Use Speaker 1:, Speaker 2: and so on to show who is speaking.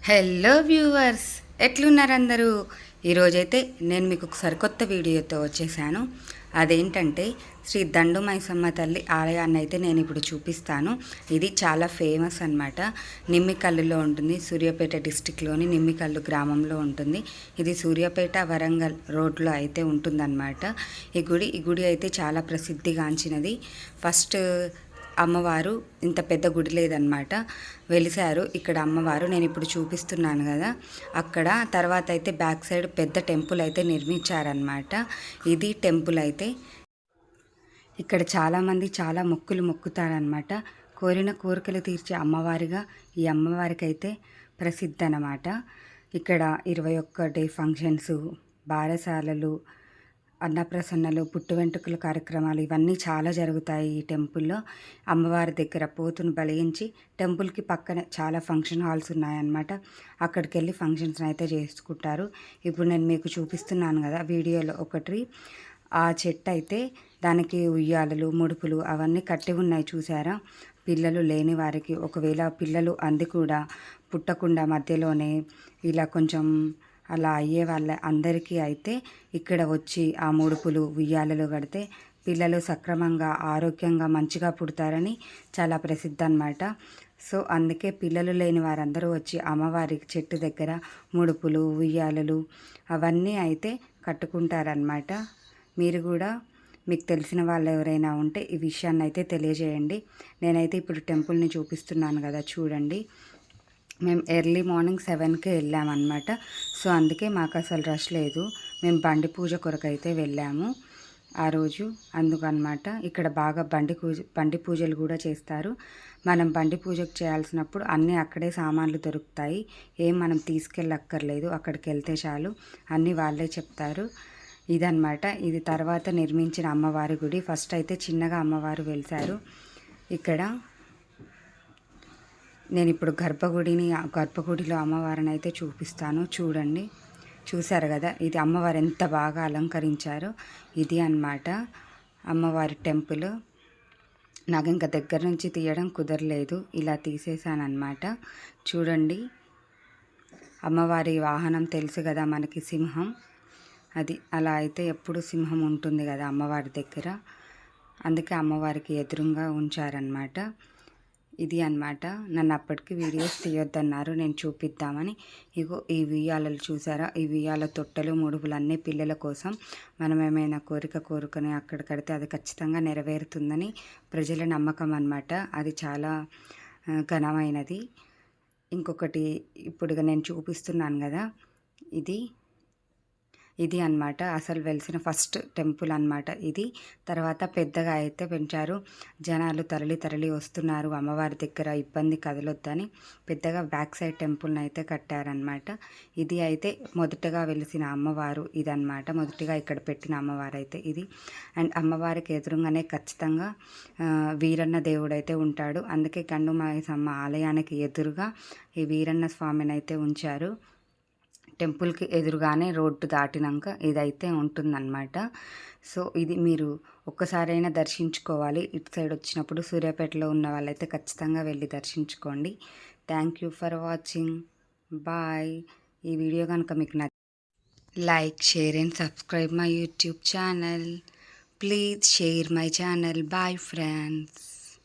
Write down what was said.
Speaker 1: Hello viewers, ఎట్లున్నారు అందరూ? ఈరోజైతే నేను మీకు ఒక సరికొత్త వీడియోతో వచ్చేసాను. అదేంటంటే శ్రీ దండు మైసమ్మ తల్లి ఆలయాన్ని అయితే నేను ఇప్పుడు చూపిస్తాను. ఇది చాలా ఫేమస్ అన్నమాట. నిమ్మికల్లులో ఉంటుంది. సూర్యాపేట డిస్టిక్లోని నిమ్మికల్లు గ్రామంలో ఉంటుంది. ఇది సూర్యాపేట వరంగల్ రోడ్లో అయితే ఉంటుందన్నమాట. ఈ గుడి అయితే చాలా ప్రసిద్ధిగాంచినది. ఫస్ట్ అమ్మవారు ఇంత పెద్ద గుడి లేదనమాట, వెలిసారు ఇక్కడ అమ్మవారు. నేను ఇప్పుడు చూపిస్తున్నాను కదా అక్కడ. తర్వాత అయితే బ్యాక్ సైడ్ పెద్ద టెంపుల్ అయితే నిర్మించారనమాట. ఇది టెంపుల్ అయితే ఇక్కడ చాలామంది చాలా మొక్కులు మొక్కుతారనమాట. కోరిన కోరికలు తీర్చే అమ్మవారిగా ఈ అమ్మవారికి అయితే ప్రసిద్ధి అన్నమాట. ఇక్కడ 21 డే ఫంక్షన్స్, బారసాలలు, అన్నప్రసన్నలు, పుట్టు వెంట్రుకల కార్యక్రమాలు ఇవన్నీ చాలా జరుగుతాయి ఈ టెంపుల్లో. అమ్మవారి దగ్గర పోతును బలిగించి టెంపుల్కి పక్కనే చాలా ఫంక్షన్ హాల్స్ ఉన్నాయన్నమాట. అక్కడికి వెళ్ళి ఫంక్షన్స్ అయితే చేసుకుంటారు. ఇప్పుడు నేను మీకు చూపిస్తున్నాను కదా వీడియోలో ఒకటి. ఆ చెట్టు అయితే దానికి ఉయ్యాలలు, ముడుపులు అవన్నీ కట్టి ఉన్నాయి చూసారా. పిల్లలు లేని వారికి, ఒకవేళ పిల్లలు అంది కూడా పుట్టకుండా మధ్యలోనే ఇలా కొంచెం అలా అయ్యే వాళ్ళ అందరికీ అయితే ఇక్కడ వచ్చి ఆ ముడుపులు, ఉయ్యాలలు కడితే పిల్లలు సక్రమంగా ఆరోగ్యంగా మంచిగా పుడతారని చాలా ప్రసిద్ధి అన్నమాట. సో అందుకే పిల్లలు లేని వారందరూ వచ్చి అమ్మవారి చెట్టు దగ్గర ముడుపులు, ఉయ్యాలలు అవన్నీ అయితే కట్టుకుంటారనమాట. మీరు కూడా మీకు తెలిసిన వాళ్ళు ఎవరైనా ఉంటే ఈ విషయాన్ని అయితే తెలియజేయండి. నేనైతే ఇప్పుడు టెంపుల్ని చూపిస్తున్నాను కదా చూడండి. మేము ఎర్లీ మార్నింగ్ 7కే వెళ్ళామన్నమాట. సో అందుకే మాకు అసలు రష్ లేదు. మేము బండి పూజ కొరకైతే వెళ్ళాము ఆ రోజు, అందుకనమాట. ఇక్కడ బాగా బండి పూజలు కూడా చేస్తారు. మనం బండి పూజకు చేయాల్సినప్పుడు అన్నీ అక్కడే సామాన్లు దొరుకుతాయి. ఏం మనం తీసుకెళ్ళక్కర్లేదు, అక్కడికి వెళ్తే చాలు, అన్నీ వాళ్ళే చెప్తారు. ఇదన్నమాట. ఇది తర్వాత నిర్మించిన అమ్మవారి గుడి. ఫస్ట్ అయితే చిన్నగా అమ్మవారు వెలిసారు ఇక్కడ. నేను ఇప్పుడు గర్భగుడిలో అమ్మవారిని అయితే చూపిస్తాను చూడండి. చూసారు కదా, ఇది అమ్మవారు ఎంత బాగా అలంకరించారో. ఇది అన్నమాట అమ్మవారి టెంపుల్. నాకు ఇంకా దగ్గర నుంచి తీయడం కుదరలేదు, ఇలా తీసేసానమాట. చూడండి, అమ్మవారి వాహనం తెలుసు కదా మనకి, సింహం. అది అలా అయితే ఎప్పుడు సింహం ఉంటుంది కదా అమ్మవారి దగ్గర, అందుకే అమ్మవారికి ఎదురుగా ఉంచారనమాట. ఇది అన్నమాట. నన్ను అప్పటికి వీడియోస్ తీయొద్దన్నారు, నేను చూపిద్దామని. ఇగో ఈ ఉయ్యాలలు చూసారా, ఈ ఉయ్యాల తొట్టెలు, ముడుపులు అన్నీ పిల్లల కోసం. మనం ఏమైనా కోరిక కోరుకొని అక్కడ కడితే అది ఖచ్చితంగా నెరవేరుతుందని ప్రజల నమ్మకం అన్నమాట. అది చాలా ఘనమైనది. ఇంకొకటి ఇప్పుడు నేను చూపిస్తున్నాను కదా, ఇది అన్నమాట అసలు వెలిసిన ఫస్ట్ టెంపుల్ అన్నమాట ఇది. తర్వాత పెద్దగా అయితే పెంచారు. జనాలు తరలి వస్తున్నారు అమ్మవారి దగ్గర, ఇబ్బంది కదలొద్దని పెద్దగా బ్యాక్ సైడ్ టెంపుల్ని అయితే కట్టారనమాట. ఇది అయితే మొదటగా వెలిసిన అమ్మవారు ఇదన్నమాట. మొదటిగా ఇక్కడ పెట్టిన అమ్మవారు అయితే ఇది. అండ్ అమ్మవారికి ఎదురుగానే ఖచ్చితంగా వీరన్న దేవుడైతే ఉంటాడు. అందుకే గండు మైసమ్మ ఆలయానికి ఎదురుగా ఈ వీరన్న స్వామిని అయితే ఉంచారు. టెంపుల్కి ఎదురుగానే రోడ్డు దాటినాక ఇదైతే ఉంటుందన్నమాట. సో ఇది మీరు ఒక్కసారైనా దర్శించుకోవాలి. ఇటు సైడ్ వచ్చినప్పుడు సూర్యాపేటలో ఉన్న వాళ్ళైతే ఖచ్చితంగా వెళ్ళి దర్శించుకోండి. Thank you for watching. Bye. ఈ వీడియో కనుక మీకు like, share and subscribe my YouTube channel. Please share my channel. Bye friends.